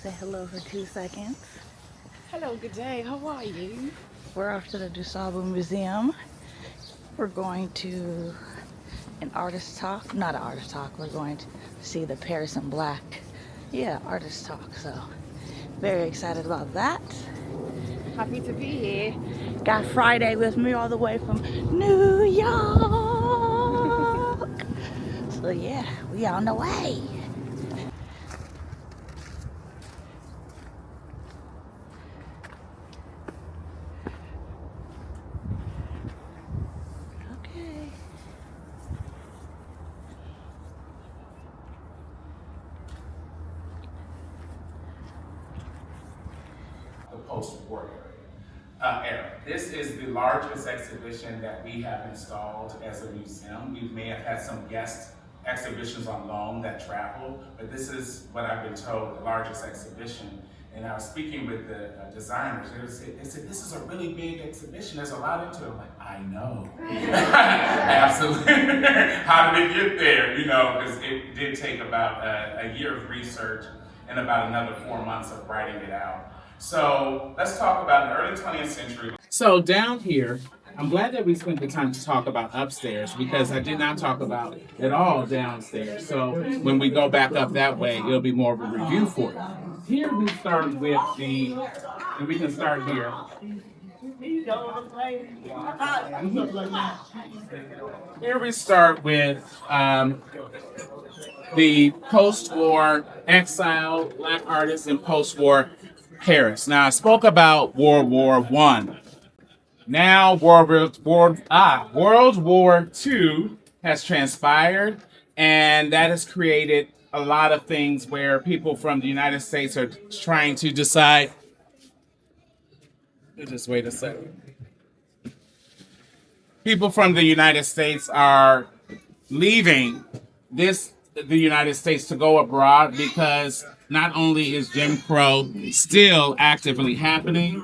Say hello for 2 seconds. Hello, good day. How are you? We're off to the DuSable Museum. We're going to an artist talk. Not an artist talk. We're going to see the Paris in Black. Yeah, artist talk. So, very excited about that. Happy to be here. Got Friday with me all the way from New York. So, yeah, we on the way. Okay. The post-war era. This is the largest exhibition that we have installed as a museum. We may have had some guest exhibitions on loan that travel, but this is what I've been told, the largest exhibition. And I was speaking with the designers, they said, this is a really big exhibition, there's a lot into it. I'm like, I know. Absolutely. How did it get there? You know, because it did take about a year of research and about another 4 months of writing it out. So let's talk about the early 20th century. So down here, I'm glad that we spent the time to talk about upstairs because I did not talk about it all downstairs. So when we go back up that way, it'll be more of a review for you. Here we start with and we can start here. Here we start with the post-war Exile, Black artists in post-war Paris. Now, I spoke about World War I. Now, World War II has transpired, and that has created a lot of things where people from the United States are trying to decide. Just wait a second. People from the United States are leaving the United States to go abroad because not only is Jim Crow still actively happening,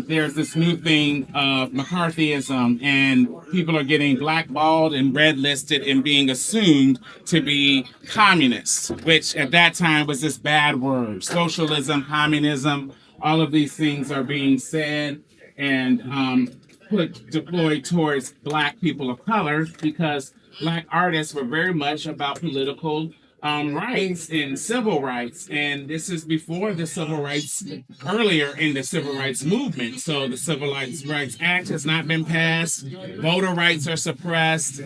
there's this new thing of McCarthyism, and people are getting blackballed and red listed and being assumed to be communists, which at that time was this bad word. Socialism, communism, all of these things are being said and deployed towards Black people of color because Black artists were very much about political rights and civil rights. And this is before the civil rights, earlier in the civil rights movement. So the Civil Rights Act has not been passed. Voter rights are suppressed.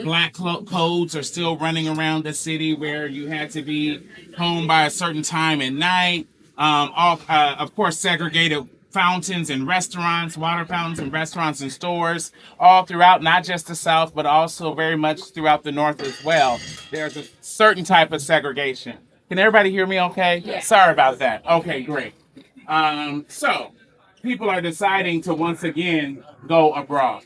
Black codes are still running around the city where you had to be home by a certain time at night. Of course, segregated fountains and restaurants, water fountains and restaurants and stores all throughout, not just the South, but also very much throughout the North as well. There's a certain type of segregation. Can everybody hear me okay? Yes. Sorry about that. Okay, great. So people are deciding to once again go abroad.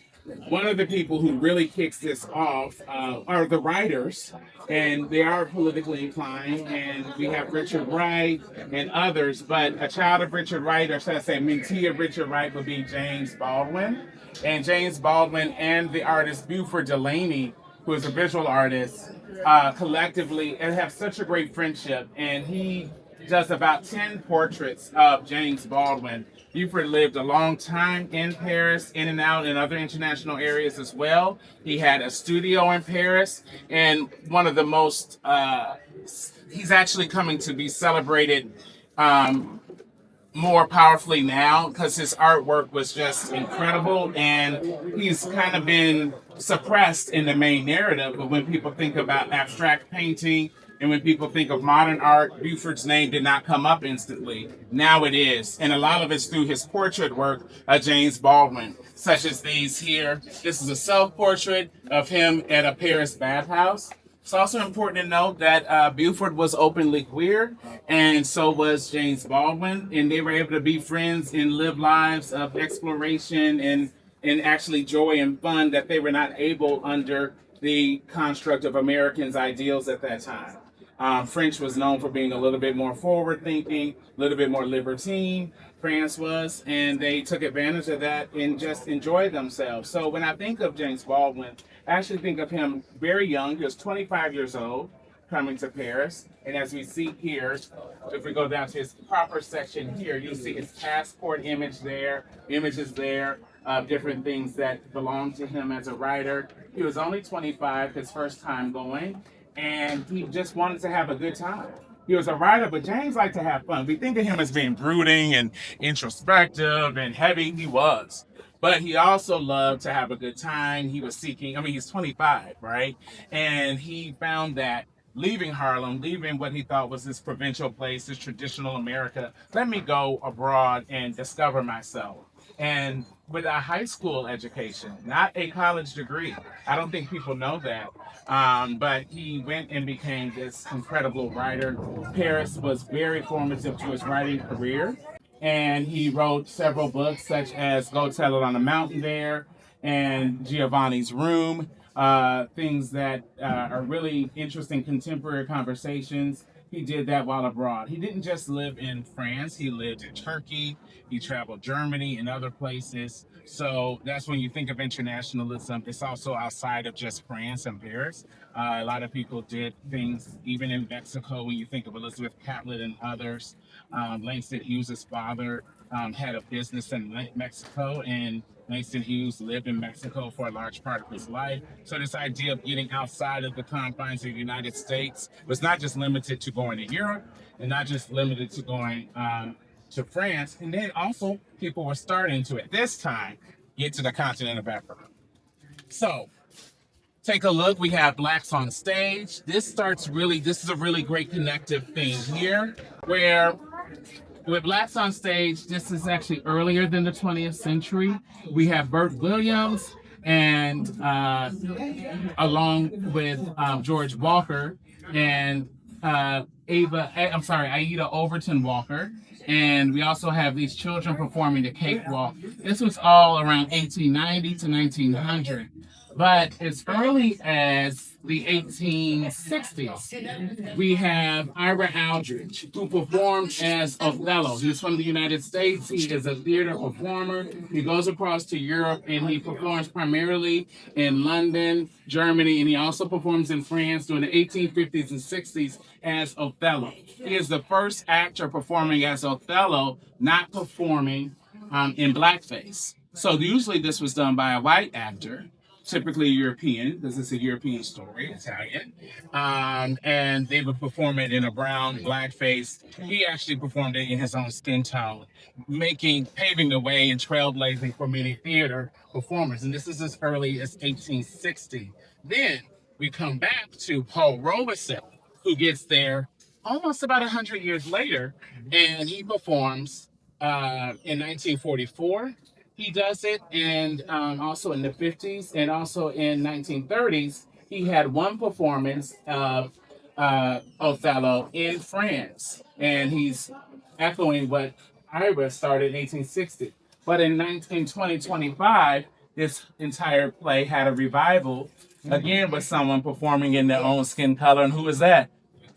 One of the people who really kicks this off are the writers, and they are politically inclined, and we have Richard Wright and others, but a child of Richard Wright, or should I say mentee of Richard Wright, would be James Baldwin. And James Baldwin and the artist Buford Delaney, who is a visual artist, collectively and have such a great friendship, and he does about 10 portraits of James Baldwin. Buford lived a long time in Paris, in and out in other international areas as well. He had a studio in Paris, and one of the most, he's actually coming to be celebrated more powerfully now because his artwork was just incredible, and he's kind of been suppressed in the main narrative. But when people think about abstract painting and when people think of modern art, Buford's name did not come up instantly. Now it is. And a lot of it's through his portrait work of James Baldwin, such as these here. This is a self-portrait of him at a Paris bathhouse. It's also important to note that Buford was openly queer, and so was James Baldwin, and they were able to be friends and live lives of exploration and actually joy and fun that they were not able under the construct of Americans' ideals at that time. French was known for being a little bit more forward-thinking, a little bit more libertine. France was, and they took advantage of that and just enjoyed themselves. So when I think of James Baldwin, I actually think of him very young. He was 25 years old. coming to Paris. And as we see here, if we go down to his proper section here, you'll see his passport image there, images there of different things that belong to him as a writer. He was only 25, his first time going, and he just wanted to have a good time. He was a writer, but James liked to have fun. We think of him as being brooding and introspective and heavy. He was. But he also loved to have a good time. He was seeking, I mean, he's 25, right? And he found that leaving Harlem, leaving what he thought was this provincial place, this traditional America, let me go abroad and discover myself. And with a high school education, not a college degree. I don't think people know that. But he went and became this incredible writer. Paris was very formative to his writing career. And he wrote several books, such as Go Tell It on the Mountain There and Giovanni's Room, things that are really interesting contemporary conversations. He did that while abroad. He didn't just live in France, he lived in Turkey, he traveled Germany and other places. So that's when you think of internationalism, it's also outside of just France and Paris. A lot of people did things even in Mexico when you think of Elizabeth Catlett and others. Langston Hughes' father had a business in Mexico, and Langston Hughes lived in Mexico for a large part of his life. So this idea of getting outside of the confines of the United States was not just limited to going to Europe and not just limited to going to France. And then also people were starting to, at this time, get to the continent of Africa. So take a look. We have Blacks on Stage. This is a really great connective theme here, where with Blacks on Stage, this is actually earlier than the 20th century. We have Bert Williams and along with George Walker and Aida Overton Walker. And we also have these children performing the cakewalk. This was all around 1890 to 1900. But as early as the 1860s, we have Ira Aldridge, who performed as Othello. He's from the United States. He is a theater performer. He goes across to Europe and he performs primarily in London, Germany, and he also performs in France during the 1850s and 60s as Othello. He is the first actor performing as Othello, not performing in blackface. So usually this was done by a white actor, typically European, because it's a European story, Italian. And they would perform it in a brown blackface. He actually performed it in his own skin tone, paving the way and trailblazing for many theater performers. And this is as early as 1860. Then we come back to Paul Robeson, who gets there almost about 100 years later, and he performs in 1944. He does it, and also in the 50s, and also in 1930s, he had one performance of Othello in France, and he's echoing what Ira started in 1860. But in 2025, this entire play had a revival, again with someone performing in their own skin color, and who is that?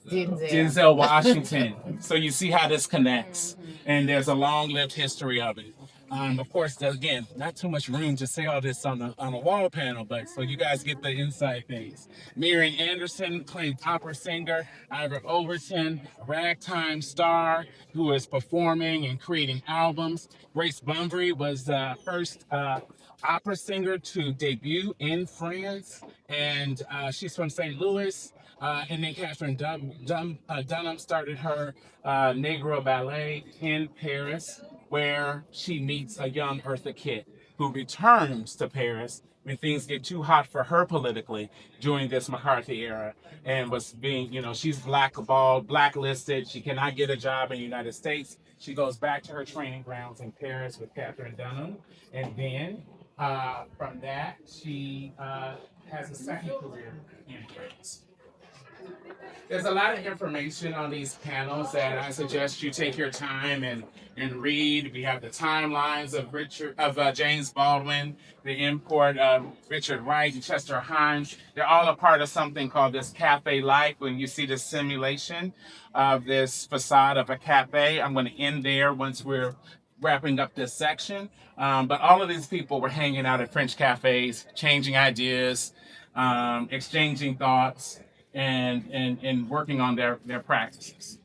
Denzel Washington. So you see how this connects, and there's a long-lived history of it. Of course, again, not too much room to say all this on a wall panel, but so you guys get the inside things. Marian Anderson played opera singer. Ira Overton, ragtime star who is performing and creating albums. Grace Bunbury was the first opera singer to debut in France, and she's from St. Louis. And then Catherine Dunham started her Negro Ballet in Paris, where she meets a young Eartha Kitt, who returns to Paris when things get too hot for her politically during this McCarthy era, and was being, she's blackballed, blacklisted. She cannot get a job in the United States. She goes back to her training grounds in Paris with Catherine Dunham, and then from that, she has a second career in France. There's a lot of information on these panels that I suggest you take your time and read. We have the timelines of James Baldwin, the import of Richard Wright and Chester Himes. They're all a part of something called this cafe life. When you see the simulation of this facade of a cafe, I'm going to end there once we're wrapping up this section. But all of these people were hanging out at French cafes, changing ideas, exchanging thoughts. and working on their practices.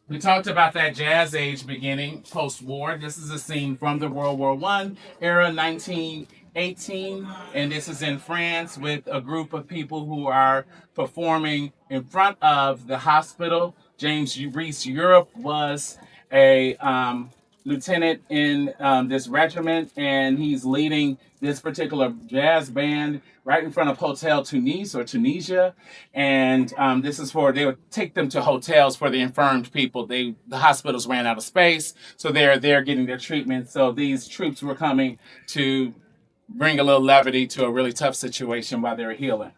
We talked about that jazz age beginning post-war. This is a scene from the World War I era, 1918, and this is in France with a group of people who are performing in front of the hospital. James Reese Europe was a lieutenant in this regiment, and he's leading this particular jazz band right in front of Hotel Tunis or Tunisia. And this is for, they would take them to hotels for the infirmed people. The hospitals ran out of space, so they're getting their treatment. So these troops were coming to bring a little levity to a really tough situation while they were healing.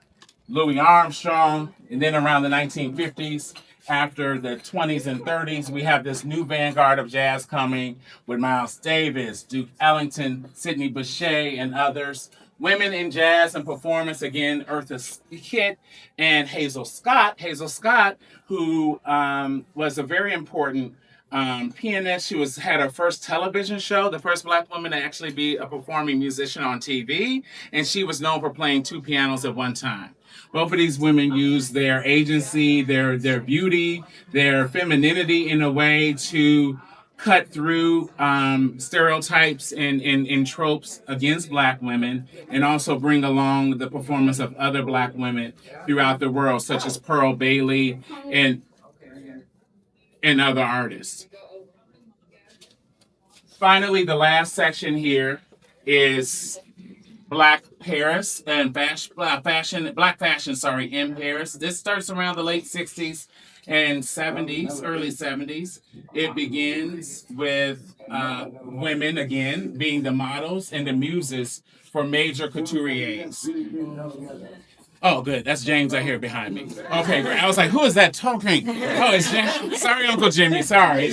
Louis Armstrong, and then around the 1950s, after the 20s and 30s, we have this new vanguard of jazz coming with Miles Davis, Duke Ellington, Sidney Bechet, and others. Women in jazz and performance, again, Eartha Kitt and Hazel Scott. Hazel Scott, who was a very important pianist. She had her first television show, the first Black woman to actually be a performing musician on TV, and she was known for playing two pianos at one time. Both of these women used their agency, their beauty, their femininity in a way to cut through stereotypes and tropes against Black women, and also bring along the performance of other Black women throughout the world, such as Pearl Bailey and other artists. Finally, the last section here is Black Paris and Black fashion in Paris. This starts around the late 60s and 70s, early 70s. It begins with women, again, being the models and the muses for major couturiers. Oh, good. That's James right here behind me. Okay, great. I was like, who is that talking? Oh, it's James. Sorry, Uncle Jimmy. Sorry.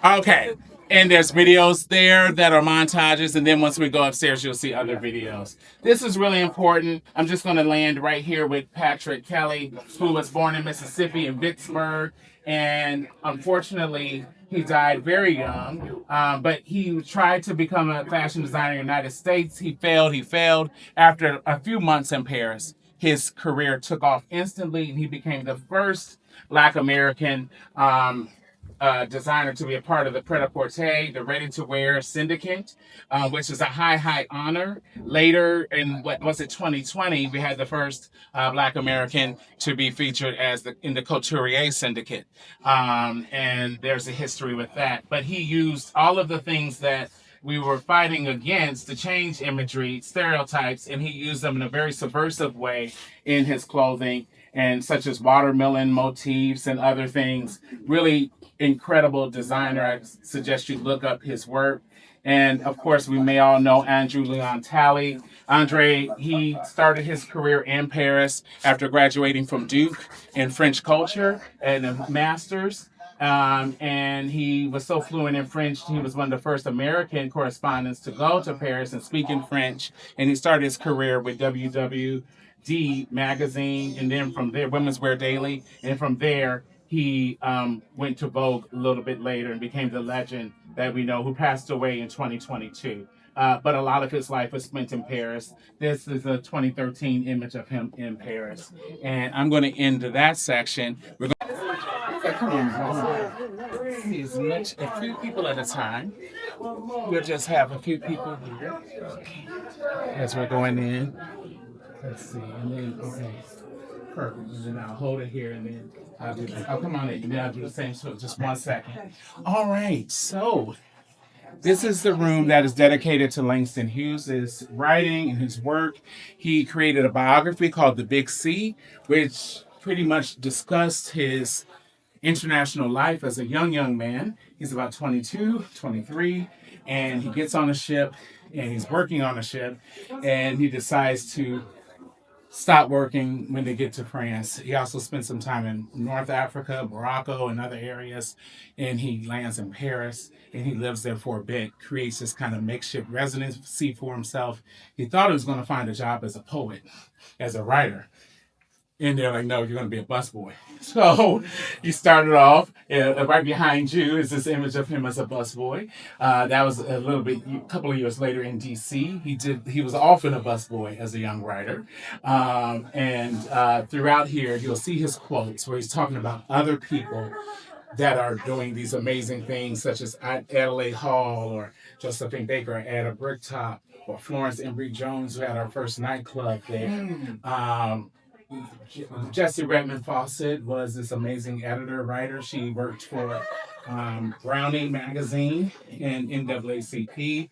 Okay. And there's videos there that are montages, and then once we go upstairs, you'll see other videos. This is really important. I'm just going to land right here with Patrick Kelly, who was born in Mississippi in Vicksburg, and unfortunately, he died very young, but he tried to become a fashion designer in the United States. He failed. After a few months in Paris, his career took off instantly, and he became the first Black American designer to be a part of the Pret-a-Porter, the ready-to-wear syndicate, which is a high honor. Later in, 2020, we had the first Black American to be featured in the Couturier syndicate. And there's a history with that. But he used all of the things that we were fighting against to change imagery, stereotypes, and he used them in a very subversive way in his clothing, and such as watermelon motifs and other things. Really incredible designer. I suggest you look up his work. And of course, we may all know Andrew Leon Talley. Andre, he started his career in Paris after graduating from Duke in French culture and a master's. And he was so fluent in French, he was one of the first American correspondents to go to Paris and speak in French. And he started his career with WWD magazine, and then from there, Women's Wear Daily. And from there, he went to Vogue a little bit later and became the legend that we know, who passed away in 2022. But a lot of his life was spent in Paris. This is a 2013 image of him in Paris. And I'm going to end that section. We're going to come on. See a few people at a time. We'll just have a few people here as we're going in. Let's see. And then, okay. Perfect. And then I'll hold it here, and then I'll come on in, and then I'll do the same. So just 1 second. All right. So this is the room that is dedicated to Langston Hughes' writing and his work. He created a biography called The Big C, which pretty much discussed his international life as a young man. He's about 22, 23, and he gets on a ship, and he's working on a ship, and he decides to stop working when they get to France. He also spent some time in North Africa, Morocco, and other areas, and he lands in Paris, and he lives there for a bit, creates this kind of makeshift residency for himself. He thought he was going to find a job as a poet, as a writer. And they're like, no, you're going to be a busboy. So he started off, right behind you is this image of him as a busboy. That was a couple of years later in DC. He was often a busboy as a young writer. And throughout here, you'll see his quotes where he's talking about other people that are doing these amazing things, such as Adelaide Hall or Josephine Baker at a Bricktop, or Florence Embry Jones, who had our first nightclub there. Jessie Redmond Fawcett was this amazing editor, writer. She worked for Browning Magazine and NAACP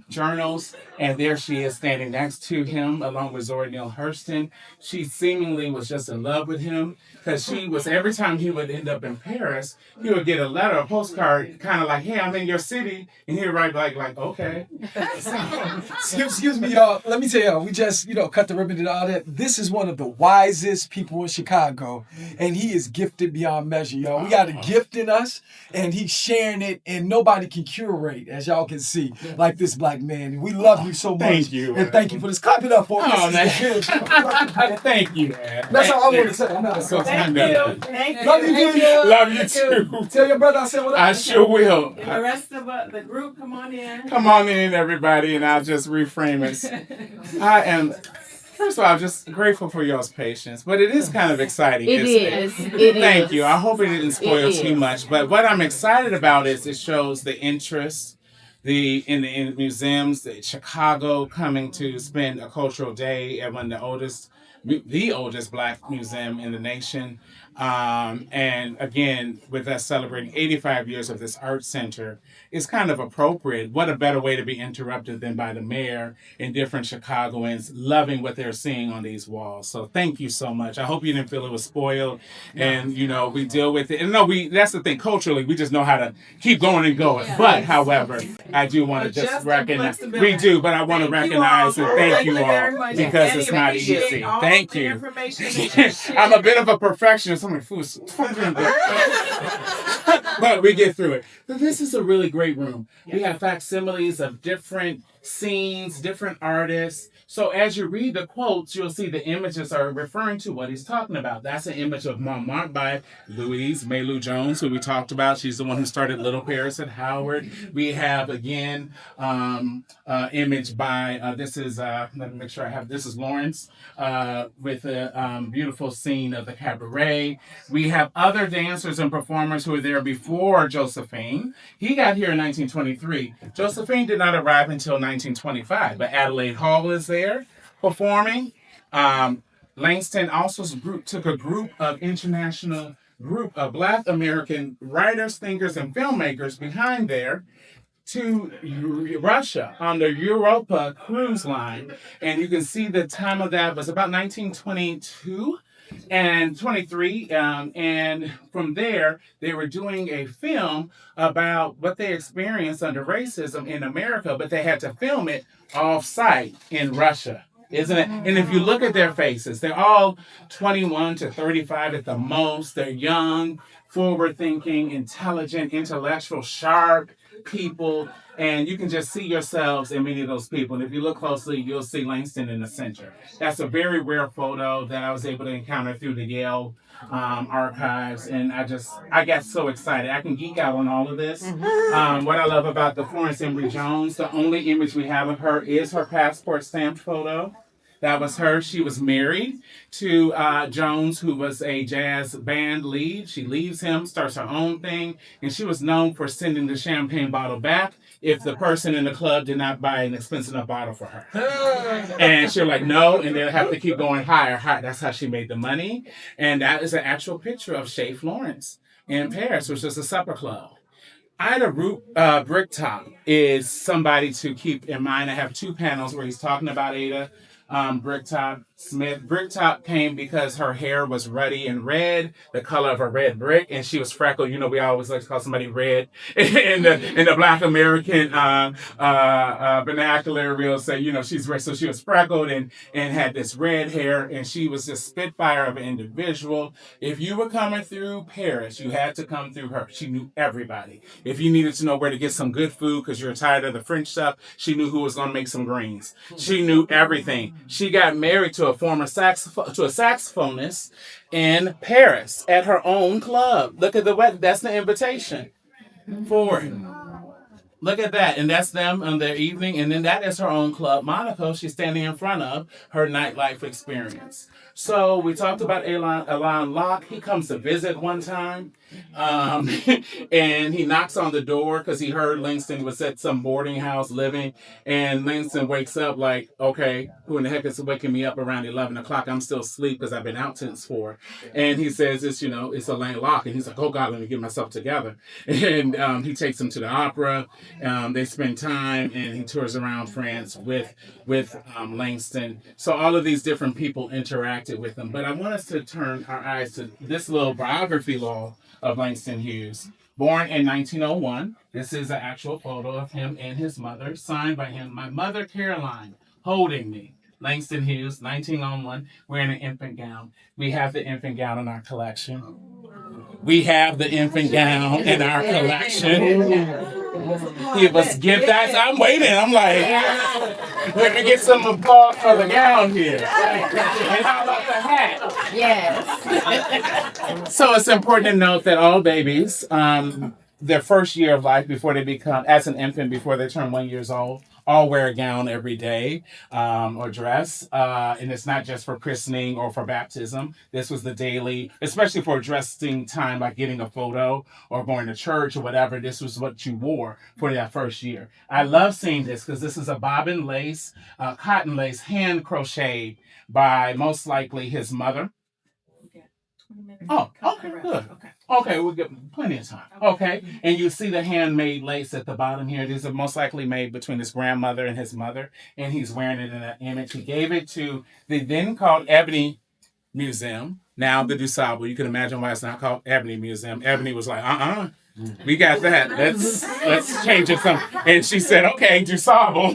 journals. And there she is standing next to him, along with Zora Neale Hurston. She seemingly was just in love with him because every time he would end up in Paris, he would get a letter, a postcard, kind of like, hey, I'm in your city. And he'd write like, okay. Excuse me, y'all. Let me tell y'all, we just, cut the ribbon and all that. This is one of the wisest people in Chicago, and he is gifted beyond measure, y'all. We got a gift in us, and he's sharing it, and nobody can curate, as y'all can see, like this black man. We love you so much. Thank you. And thank you for this. Clap it up for Oh, us. man. Thank you, man. That's all I want to say. Thank you. Thank you. Love you, Junior. Love you too. Tell your brother I said what I sure will. And the rest of the group, come on in. Come on in, everybody, and I'll just reframe it. I am, first of all, just grateful for y'all's patience, but it is kind of exciting. It is. Thank you. I hope it didn't spoil too much, but what I'm excited about is it shows the interest in the museums, Chicago coming to spend a cultural day at one of the oldest black museum in the nation. And again, with us celebrating 85 years of this art center, it's kind of appropriate. What a better way to be interrupted than by the mayor and different Chicagoans loving what they're seeing on these walls. So thank you so much. I hope you didn't feel it was spoiled. And, we deal with it. And no, that's the thing. Culturally, we just know how to keep going and going. Yeah. But, however, I do want to just recognize. We do, but I want to recognize and thank you all because it's not easy. Thank you. I'm a bit of a perfectionist. I'm like, but we get through it. But this is a really great room. We have facsimiles of different scenes, different artists. So as you read the quotes, you'll see the images are referring to what he's talking about. That's an image of Montmartre by Louise Maylou Jones, who we talked about. She's the one who started Little Paris at Howard. We have, again, image by, this is Lawrence, with a beautiful scene of the cabaret. We have other dancers and performers who were there before Josephine. He got here in 1923. Josephine did not arrive until 1925, but Adelaide Hall is there performing. Langston also took a international group of Black American writers, thinkers, and filmmakers behind there to Russia on the Europa cruise line. And you can see the time of that was about 1922 and 23. And from there, they were doing a film about what they experienced under racism in America, but they had to film it off-site in Russia. Isn't it? And if you look at their faces, they're all 21 to 35 at the most. They're young, forward-thinking, intelligent, intellectual, sharp people. And you can just see yourselves in many of those people. And if you look closely, you'll see Langston in the center. That's a very rare photo that I was able to encounter through the Yale archives. And I got so excited. I can geek out on all of this. What I love about the Florence Embry Jones, the only image we have of her is her passport stamped photo. That was her. She was married to Jones, who was a jazz band lead. She leaves him, starts her own thing, and she was known for sending the champagne bottle back if the person in the club did not buy an expensive enough bottle for her. And she was like, no, and they'll have to keep going higher. That's how she made the money. And that is an actual picture of Chez Florence in Paris, which is a supper club. Ida Bricktop is somebody to keep in mind. I have two panels where he's talking about Ada Bricktop Smith. Bricktop came because her hair was ruddy and red, the color of a red brick, and she was freckled. We always like to call somebody red in the Black American vernacular. We'll say, she's red. So she was freckled and had this red hair, and she was this spitfire of an individual. If you were coming through Paris, you had to come through her. She knew everybody. If you needed to know where to get some good food because you're tired of the French stuff, she knew who was going to make some greens. She knew everything. She got married to a saxophonist in Paris at her own club. Look at that's the invitation for it. Look at that. And that's them on their evening. And then that is her own club, Monaco. She's standing in front of her nightlife experience. So we talked about Alain Locke. He comes to visit one time. And he knocks on the door because he heard Langston was at some boarding house living. And Langston wakes up like, okay, who in the heck is waking me up around 11 o'clock? I'm still asleep because I've been out since 4. And he says, it's Alain Locke. And he's like, oh God, let me get myself together. And he takes him to the opera. They spend time, and he tours around France with Langston. So all of these different people interacted with him. But I want us to turn our eyes to this little biography law of Langston Hughes. Born in 1901. This is an actual photo of him and his mother, signed by him. My mother, Caroline, holding me. Langston Hughes, 1901, wearing an infant gown. We have the infant gown in our collection. We have the infant gown in our collection. He was gifted. I'm waiting. I'm like, let me get some applause for the gown here. And how about the hat? Yes. So it's important to note that all babies, their first year of life before they become, as an infant, before they turn 1 year old, all wear a gown every day or dress. And it's not just for christening or for baptism. This was the daily, especially for dressing time, like getting a photo or going to church or whatever. This was what you wore for that first year. I love seeing this because this is a bobbin lace, cotton lace, hand crocheted by most likely his mother. Oh, okay, good. Okay, we'll get plenty of time. Okay, and you see the handmade lace at the bottom here. These are most likely made between his grandmother and his mother, and he's wearing it in an image. He gave it to the then called Ebony Museum, now the DuSable. You can imagine why it's not called Ebony Museum. Ebony was like, we got that. Let's change it some. And she said, okay, DuSable.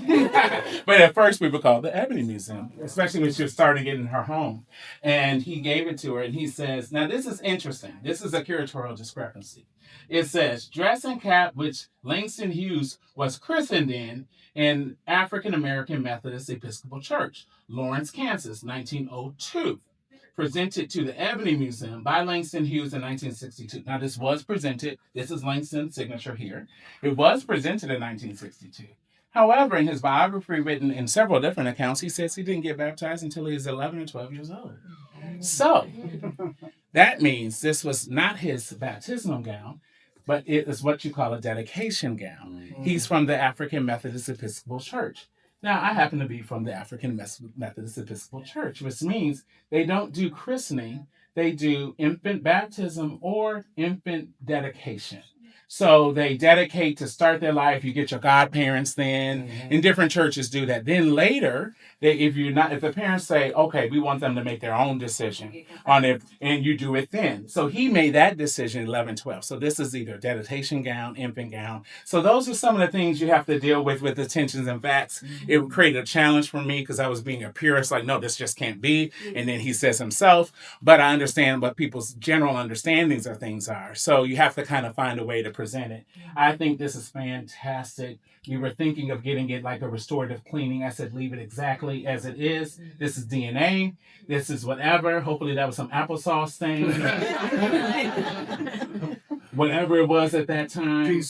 But at first we would call it the Ebony Museum, especially when she was starting it in her home. And he gave it to her, and he says, now this is interesting. This is a curatorial discrepancy. It says, dress and cap, which Langston Hughes was christened in African American Methodist Episcopal Church, Lawrence, Kansas, 1902. Presented to the Ebony Museum by Langston Hughes in 1962. Now, this was presented. This is Langston's signature here. It was presented in 1962. However, in his biography written in several different accounts, he says he didn't get baptized until he was 11 or 12 years old. So, that means this was not his baptismal gown, but it is what you call a dedication gown. He's from the African Methodist Episcopal Church. Now, I happen to be from the African Methodist Episcopal Church, which means they don't do christening. They do infant baptism or infant dedication. So they dedicate to start their life. You get your godparents then, and different churches do that. Then later, if the parents say, okay, we want them to make their own decision on it, and you do it then. So he made that decision 11, 12. So this is either dedication gown, infant gown. So those are some of the things you have to deal with the tensions and facts. It would create a challenge for me because I was being a purist, like, no, this just can't be. And then he says himself, but I understand what people's general understandings of things are. So you have to kind of find a way to present it. I think this is fantastic. We were thinking of getting it like a restorative cleaning. I said, leave it exactly as it is. This is DNA. This is whatever. Hopefully that was some applesauce thing. Whatever it was at that time.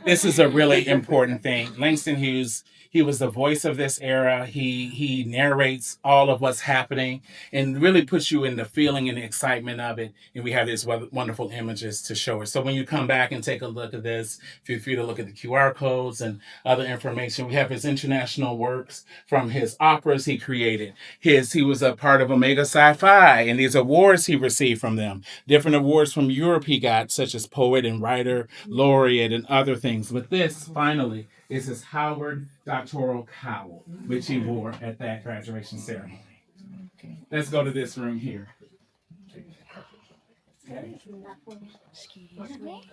This is a really important thing. Langston Hughes, he was the voice of this era. He narrates all of what's happening and really puts you in the feeling and the excitement of it. And we have these wonderful images to show it. So when you come back and take a look at this, feel free to look at the QR codes and other information. We have his international works from his operas he created. He was a part of Omega Sci-Fi, and these awards he received from them. Different awards from Europe he got, such as Poet and Writer Laureate and other things. But this, finally, is his Howard Doctoral Cowl, which he wore at that graduation ceremony. Let's go to this room here. Excuse me.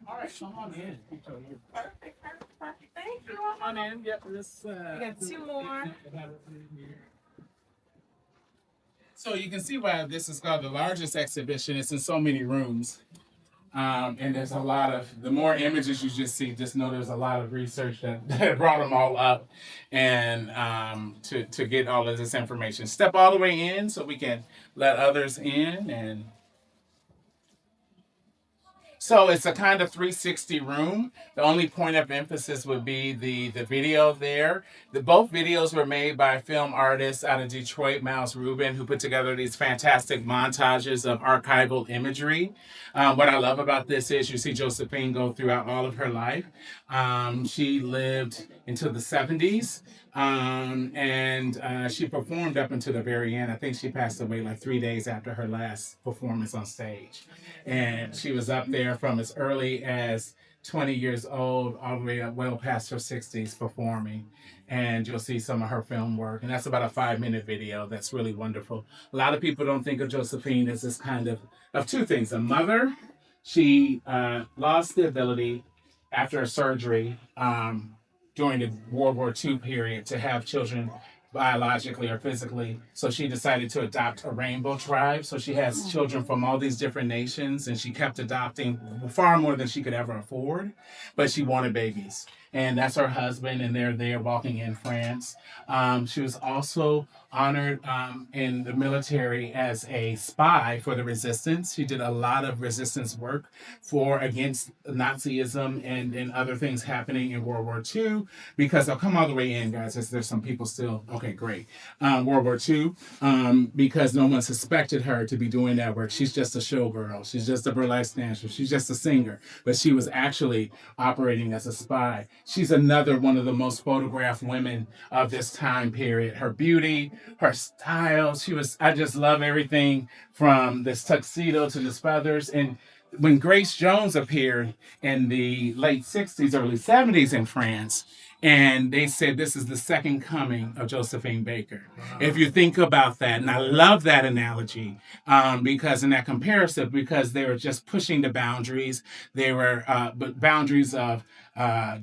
All right, come on in. Perfect. Thank you. Come on in. Yep, this. We got 2 more. So you can see why this is called the largest exhibition. It's in so many rooms. And there's a lot of, the more images you just see, just know there's a lot of research that brought them all up and to get all of this information. Step all the way in so we can let others in. And so it's a kind of 360 room. The only point of emphasis would be the video there. Both videos were made by film artists out of Detroit, Miles Rubin, who put together these fantastic montages of archival imagery. What I love about this is you see Josephine go throughout all of her life. She lived into the 70s. And she performed up until the very end. I think she passed away like 3 days after her last performance on stage. And she was up there from as early as 20 years old all the way up well past her 60s performing. And you'll see some of her film work. And that's about a 5-minute video. That's really wonderful. A lot of people don't think of Josephine as this kind of two things. A mother, she lost the ability after a surgery during the World War II period to have children biologically or physically. So she decided to adopt a rainbow tribe. So she has children from all these different nations, and she kept adopting far more than she could ever afford, but she wanted babies. And that's her husband, and they're there walking in France. She was also honored in the military as a spy for the resistance. She did a lot of resistance work against Nazism and other things happening in World War II, because I'll come all the way in, guys, as there's some people still, okay, great. World War II, because no one suspected her to be doing that work. She's just a showgirl. She's just a burlesque dancer. She's just a singer, but she was actually operating as a spy. She's another one of the most photographed women of this time period. Her beauty, her style, I just love everything from this tuxedo to this feathers. And when Grace Jones appeared in the late 60s, early 70s in France, and they said this is the second coming of Josephine Baker. Wow. If you think about that, and I love that analogy because in that comparison, because they were just pushing the boundaries. They were boundaries of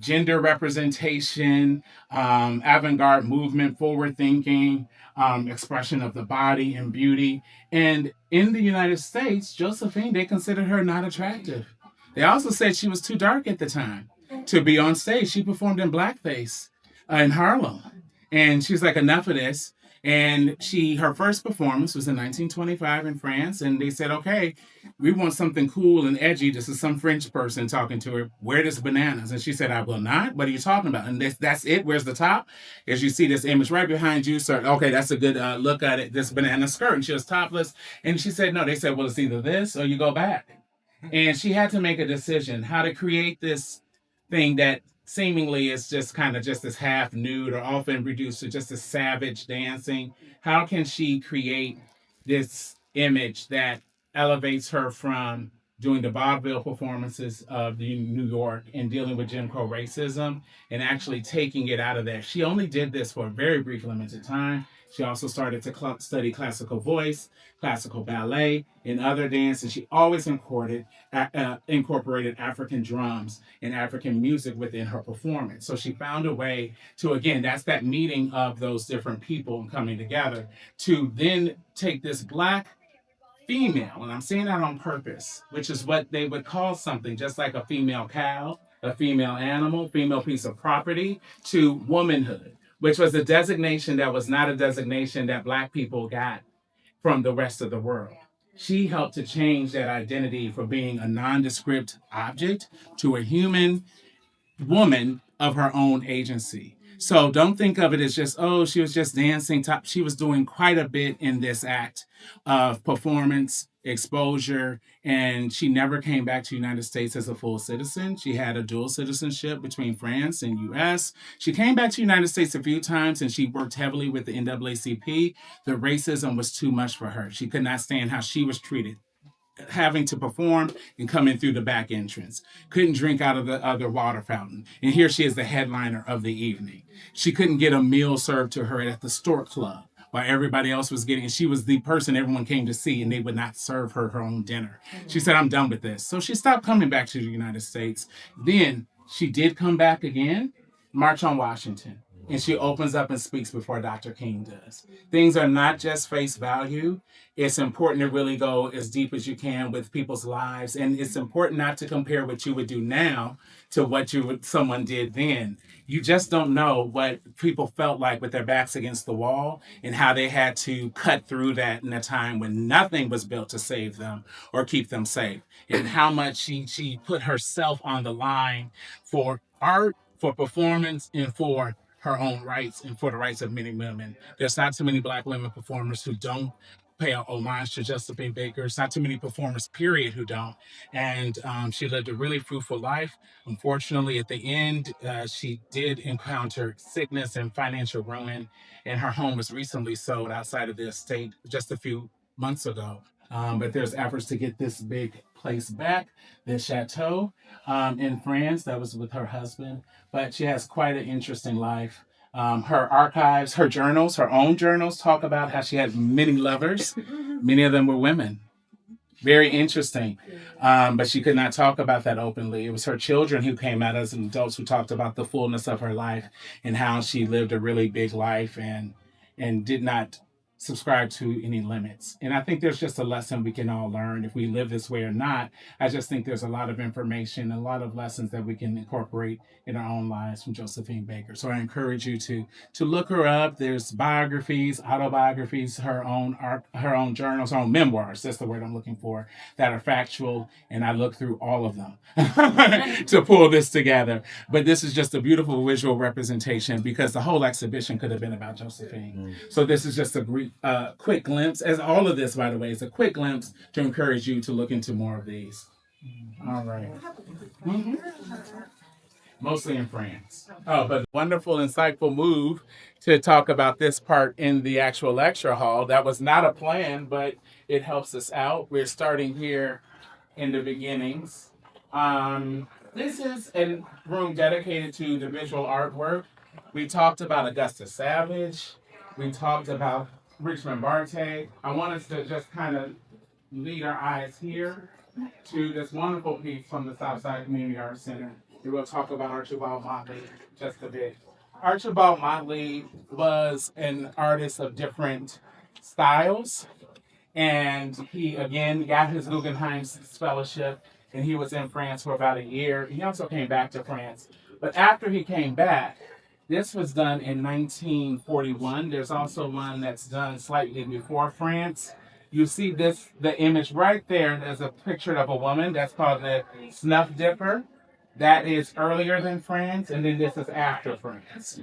gender representation, avant-garde movement, forward thinking, expression of the body and beauty. And in the United States, Josephine, they considered her not attractive. They also said she was too dark at the time to be on stage. She performed in blackface in Harlem. And she was like, enough of this. And her first performance was in 1925 in France. And they said, okay, we want something cool and edgy. This is some French person talking to her. Wear this bananas. And she said, I will not. What are you talking about? And that's it. Where's the top? As you see this image right behind you, sir. Okay, that's a good look at it. This banana skirt. And she was topless. And she said, no. They said, well, it's either this or you go back. And she had to make a decision how to create this thing that seemingly is just kind of just this half nude or often reduced to just a savage dancing. How can she create this image that elevates her from doing the vaudeville performances of New York and dealing with Jim Crow racism and actually taking it out of there? She only did this for a very brief limited time. She also started to study classical voice, classical ballet, and other dance, and she always incorporated African drums and African music within her performance. So she found a way to, again, that's that meeting of those different people and coming together to then take this Black female, and I'm saying that on purpose, which is what they would call something just like a female cow, a female animal, female piece of property, to womanhood, which was a designation that was not a designation that Black people got from the rest of the world. She helped to change that identity from being a nondescript object to a human woman of her own agency. So don't think of it as just, oh, she was just dancing. She was doing quite a bit in this act of performance, exposure, and she never came back to the United States as a full citizen. She had a dual citizenship between France and US. She came back to the United States a few times, and she worked heavily with the NAACP. The racism was too much for her. She could not stand how she was treated, having to perform and come in through the back entrance. Couldn't drink out of the other water fountain. And here she is, the headliner of the evening. She couldn't get a meal served to her at the Stork Club while everybody else was getting, she was the person everyone came to see, and they would not serve her own dinner. She said, I'm done with this. So she stopped coming back to the United States. Then she did come back again, March on Washington. and she opens up and speaks before Dr. King does. Things are not just face value. It's important to really go as deep as you can with people's lives, and it's important not to compare what you would do now to what someone did then. You just don't know what people felt like with their backs against the wall and how they had to cut through that in a time when nothing was built to save them or keep them safe, and how much she put herself on the line for art, for performance, and for her own rights and for the rights of many women. There's not too many Black women performers who don't pay homage to Josephine Baker. It's not too many performers, period, who don't. And she lived a really fruitful life. Unfortunately, at the end, she did encounter sickness and financial ruin, and her home was recently sold outside of the estate just a few months ago. But there's efforts to get this big place back, this chateau in France that was with her husband. But she has quite an interesting life. Her archives, her journals, her own journals talk about how she had many lovers. Many of them were women. Very interesting. But she could not talk about that openly. It was her children who came out as adults who talked about the fullness of her life and how she lived a really big life and did not subscribe to any limits. And I think there's just a lesson we can all learn if we live this way or not. I just think there's a lot of information, a lot of lessons that we can incorporate in our own lives from Josephine Baker. So I encourage you to look her up. There's biographies, autobiographies, her own art, her own journals, her own memoirs. That's the word I'm looking for, that are factual. And I look through all of them to pull this together. But this is just a beautiful visual representation because the whole exhibition could have been about Josephine. So this is just a brief, quick glimpse, as all of this, by the way, is a quick glimpse to encourage you to look into more of these. All right. Mostly in France. Oh, but wonderful, insightful move to talk about this part in the actual lecture hall. That was not a plan, but it helps us out. We're starting here in the beginnings. This is a room dedicated to the visual artwork. We talked about Augusta Savage. We talked about Richmond Barte. I want us to just kind of lead our eyes here to this wonderful piece from the Southside Community Arts Center. We will talk about Archibald Motley just a bit. Archibald Motley was an artist of different styles, and he again got his Guggenheim Fellowship, and he was in France for about a year. He also came back to France, but after he came back, this was done in 1941. There's also one that's done slightly before France. You see this, the image right there. There's a picture of a woman. That's called the Snuff Dipper. That is earlier than France, and then this is after France.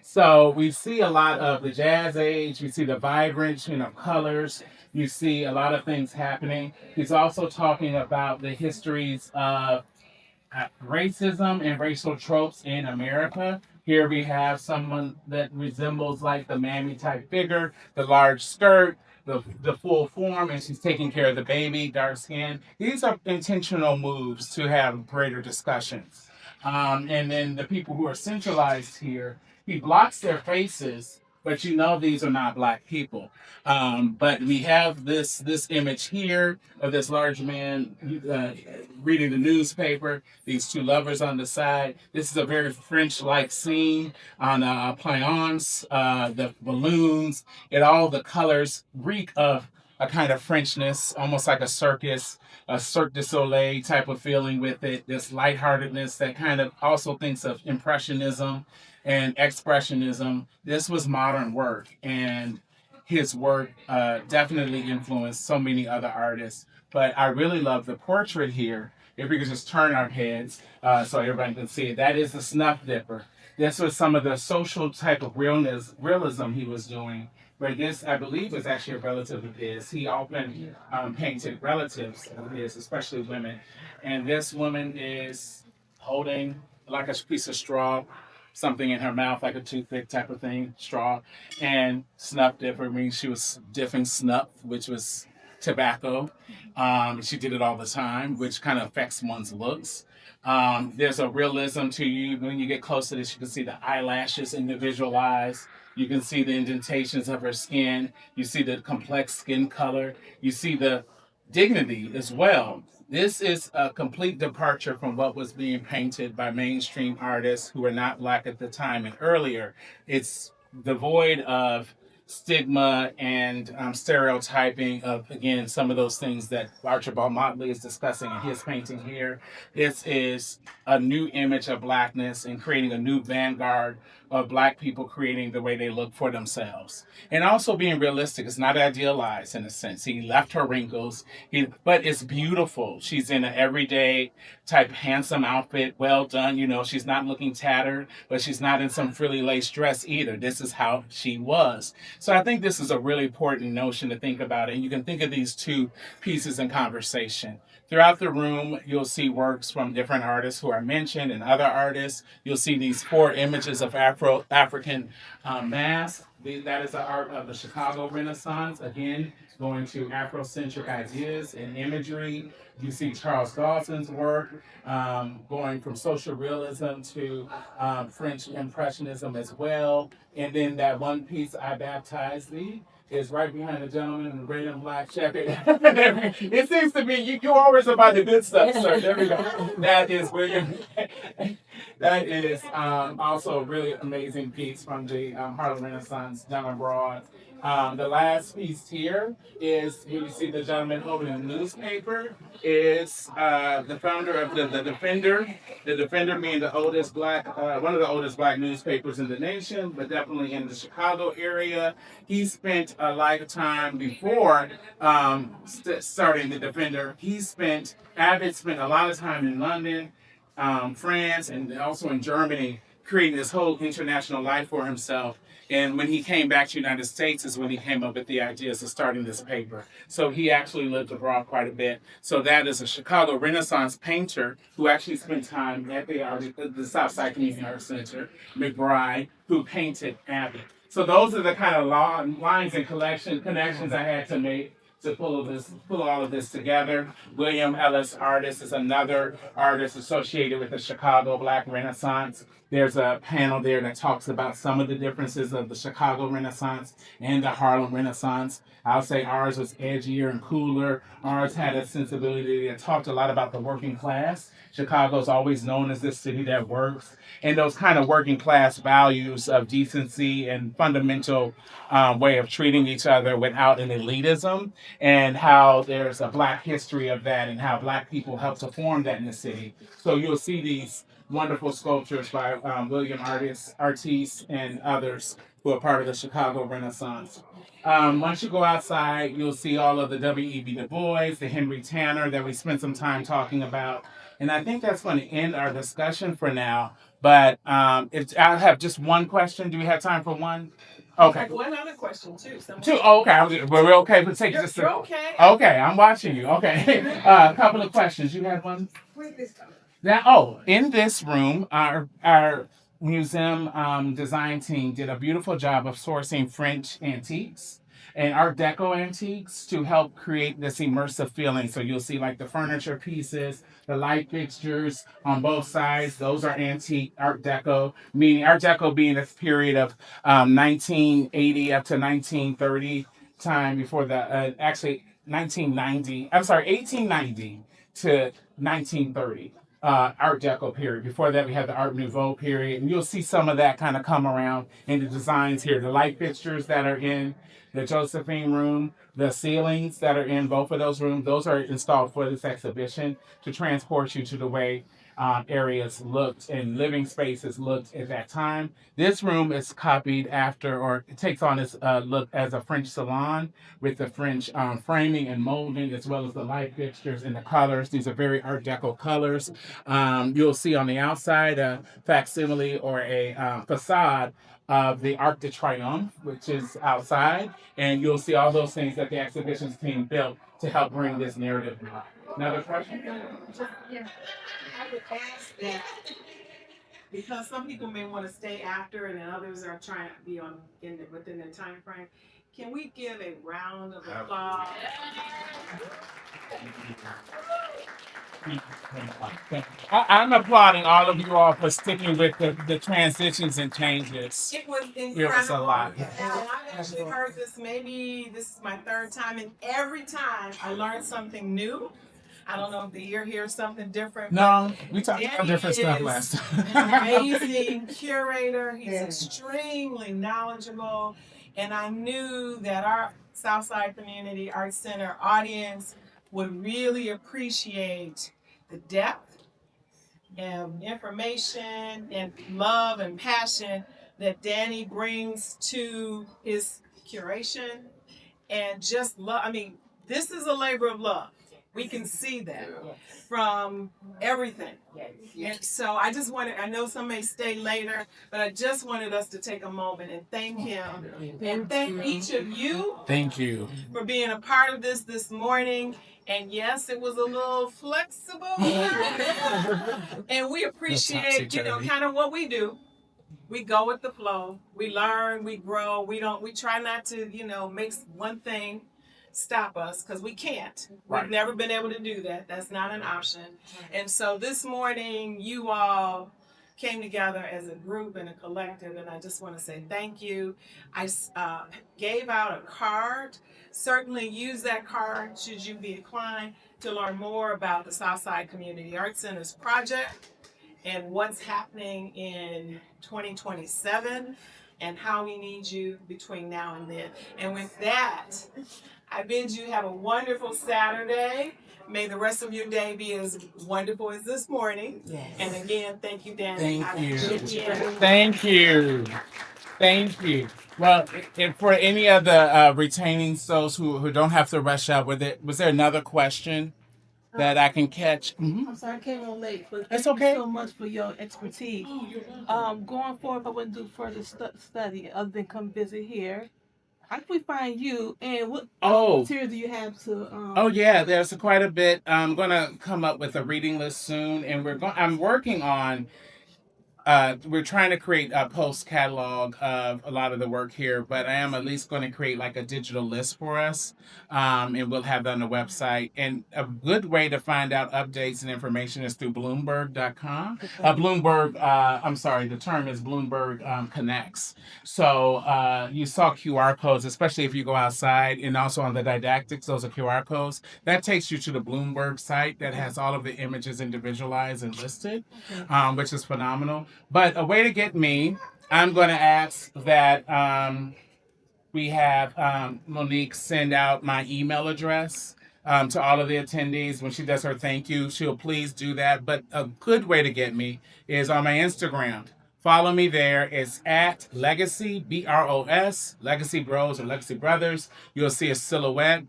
So we see a lot of the Jazz Age. We see the vibrant, colors. You see a lot of things happening. He's also talking about the histories of racism and racial tropes in America. Here we have someone that resembles like the mammy type figure, the large skirt, the full form, and she's taking care of the baby, dark skin. These are intentional moves to have greater discussions. And then the people who are centralized here, he blocks their faces, but these are not Black people. But we have this image here of this large man reading the newspaper, these two lovers on the side. This is a very French-like scene on Playance, the balloons, and all the colors reek of a kind of Frenchness, almost like a circus, a Cirque du Soleil type of feeling with it, this lightheartedness that kind of also thinks of Impressionism and Expressionism. This was modern work, and his work definitely influenced so many other artists. But I really love the portrait here. If we could just turn our heads so everybody can see it. That is the Snuff Dipper. This was some of the social type of realism he was doing. But this, I believe, was actually a relative of his. He often painted relatives of his, especially women. And this woman is holding like a piece of straw, something in her mouth, like a toothpick type of thing, straw. And Snuff Dipper means she was dipping snuff, which was tobacco. She did it all the time, which kind of affects one's looks. There's a realism to you. When you get close to this, you can see the eyelashes in the visual eyes. You can see the indentations of her skin. You see the complex skin color. You see the dignity as well This is a complete departure from what was being painted by mainstream artists who were not black at the time and earlier. It's devoid of stigma and stereotyping of, again, some of those things that Archibald Motley is discussing in his painting here. This is a new image of blackness and creating a new vanguard of black people creating the way they look for themselves. And also being realistic. It's not idealized in a sense. He left her wrinkles, but it's beautiful. She's in an everyday type handsome outfit, well done. You know, she's not looking tattered, but she's not in some frilly lace dress either. This is how she was. So I think this is a really important notion to think about. And you can think of these two pieces in conversation. Throughout the room, you'll see works from different artists who are mentioned and other artists. You'll see these four images of African masks. That is the art of the Chicago Renaissance. Again, going to Afrocentric ideas and imagery. You see Charles Dawson's work, going from social realism to French Impressionism as well. And then that one piece, I Baptize Thee, is right behind the gentleman in the red and black jacket. It seems to be you always about the good stuff, sir. There we go. That is William. That is also a really amazing piece from the Harlem Renaissance done abroad. The last piece here is here you see the gentleman holding a newspaper. Is the founder of the Defender. The Defender being the oldest black, one of the oldest black newspapers in the nation, but definitely in the Chicago area. He spent a lifetime before starting the Defender. Abbott spent a lot of time in London, France, and also in Germany, creating this whole international life for himself. And when he came back to the United States is when he came up with the ideas of starting this paper. So he actually lived abroad quite a bit. So that is a Chicago Renaissance painter who actually spent time at the Southside Community Arts Center, McBride, who painted Abbott. So those are the kind of lines and connections I had to make to pull all of this together. William Ellis Artist is another artist associated with the Chicago Black Renaissance. There's a panel there that talks about some of the differences of the Chicago Renaissance and the Harlem Renaissance. I'll say ours was edgier and cooler. Ours had a sensibility that talked a lot about the working class. Chicago's always known as this city that works. And those kind of working class values of decency and fundamental way of treating each other without an elitism, and how there's a black history of that and how black people helped to form that in the city. So you'll see these wonderful sculptures by William Artis and others who are part of the Chicago Renaissance. Once you go outside, you'll see all of the W.E.B. Du Bois, the Henry Tanner that we spent some time talking about. And I think that's going to end our discussion for now. But if I have just one question, do we have time for one? Okay. I have one other question too. Two. Oh, okay. We're okay. But take just. You're okay. Okay, I'm watching you. Okay. A couple of questions. You had one. In this room, our museum design team did a beautiful job of sourcing French antiques and Art Deco antiques to help create this immersive feeling. So you'll see like the furniture pieces, the light fixtures on both sides. Those are antique Art Deco, meaning Art Deco being this period of 1980 up to 1930 time before the, actually 1990, I'm sorry, 1890 to 1930. Art Deco period. Before that, we had the Art Nouveau period, and you'll see some of that kind of come around in the designs here. The light fixtures that are in the Josephine room, the ceilings that are in both of those rooms, those are installed for this exhibition to transport you to the way areas looked and living spaces looked at that time. This room is copied after, or it takes on its look as a French salon with the French framing and molding, as well as the light fixtures and the colors. These are very Art Deco colors. You'll see on the outside a facsimile or a facade of the Arc de Triomphe, which is outside, and you'll see all those things that the exhibitions team built to help bring this narrative to life. Another question? Yeah. I would ask that because some people may want to stay after, and then others are trying to be within the time frame. Can we give a round of applause? I'm applauding all of you all for sticking with the transitions and changes. It was incredible. It was a lot. And I've actually heard this, maybe this is my third time, and every time I learned something new. I don't know if the year hears something different. No, we talked about Danny different stuff is last an time. amazing curator. He's extremely knowledgeable. And I knew that our Southside Community Arts Center audience would really appreciate the depth and information and love and passion that Danny brings to his curation and just love. I mean, this is a labor of love. We can see that from everything. And so I just wanted, I know some may stay later, but I just wanted us to take a moment and thank him and thank each of you Thank you. for being a part of this morning. And yes, it was a little flexible. And we appreciate, kind of what we do. We go with the flow. We learn, we grow. We try not to, make one thing stop us because we can't. Right. We've never been able to do that. That's not an option. And so this morning, you all came together as a group and a collective, and I just want to say thank you. I gave out a card. Certainly use that card should you be inclined to learn more about the Southside Community Arts Center's project and what's happening in 2027 and how we need you between now and then. And with that, I bid you have a wonderful Saturday. May the rest of your day be as wonderful as this morning. Yes. And again, thank you, Danny. Thank you. Thank you. Thank you. Well, and for any of the retaining souls who don't have to rush out, was there another question that I can catch? Mm-hmm. I'm sorry, I came on late, but It's thank okay. you so much for your expertise. Going forward, if I wouldn't do further study other than come visit here, how can we find you, and what material do you have to? Oh yeah, there's quite a bit. I'm gonna come up with a reading list soon, and I'm working on. We're trying to create a post catalog of a lot of the work here, but I am at least going to create like a digital list for us, and we'll have that on the website. And a good way to find out updates and information is through Bloomberg.com. I'm sorry, the term is Bloomberg Connects. So you saw QR codes, especially if you go outside, and also on the didactics, those are QR codes. That takes you to the Bloomberg site that has all of the images individualized and listed, which is phenomenal. But a way to get me, I'm going to ask that we have Monique send out my email address to all of the attendees. When she does her thank you, she'll please do that. But a good way to get me is on my Instagram. Follow me there. It's at Legacy, BROS, Legacy Bros or Legacy Brothers. You'll see a silhouette,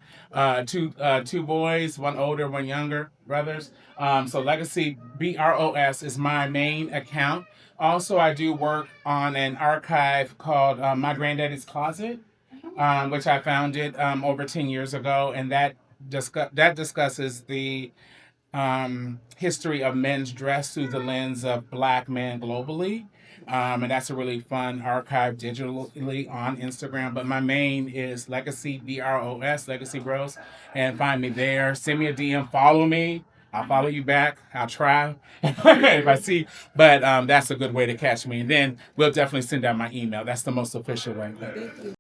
two boys, one older, one younger brothers. So Legacy BROS is my main account. Also, I do work on an archive called My Granddaddy's Closet, which I founded over 10 years ago, and that discusses the history of men's dress through the lens of Black men globally. And that's a really fun archive digitally on Instagram. But my main is Legacy BROS, Legacy Bros. And find me there. Send me a DM. Follow me. I'll follow you back. I'll try if I see. But that's a good way to catch me. And then we'll definitely send out my email. That's the most official way. Thank you.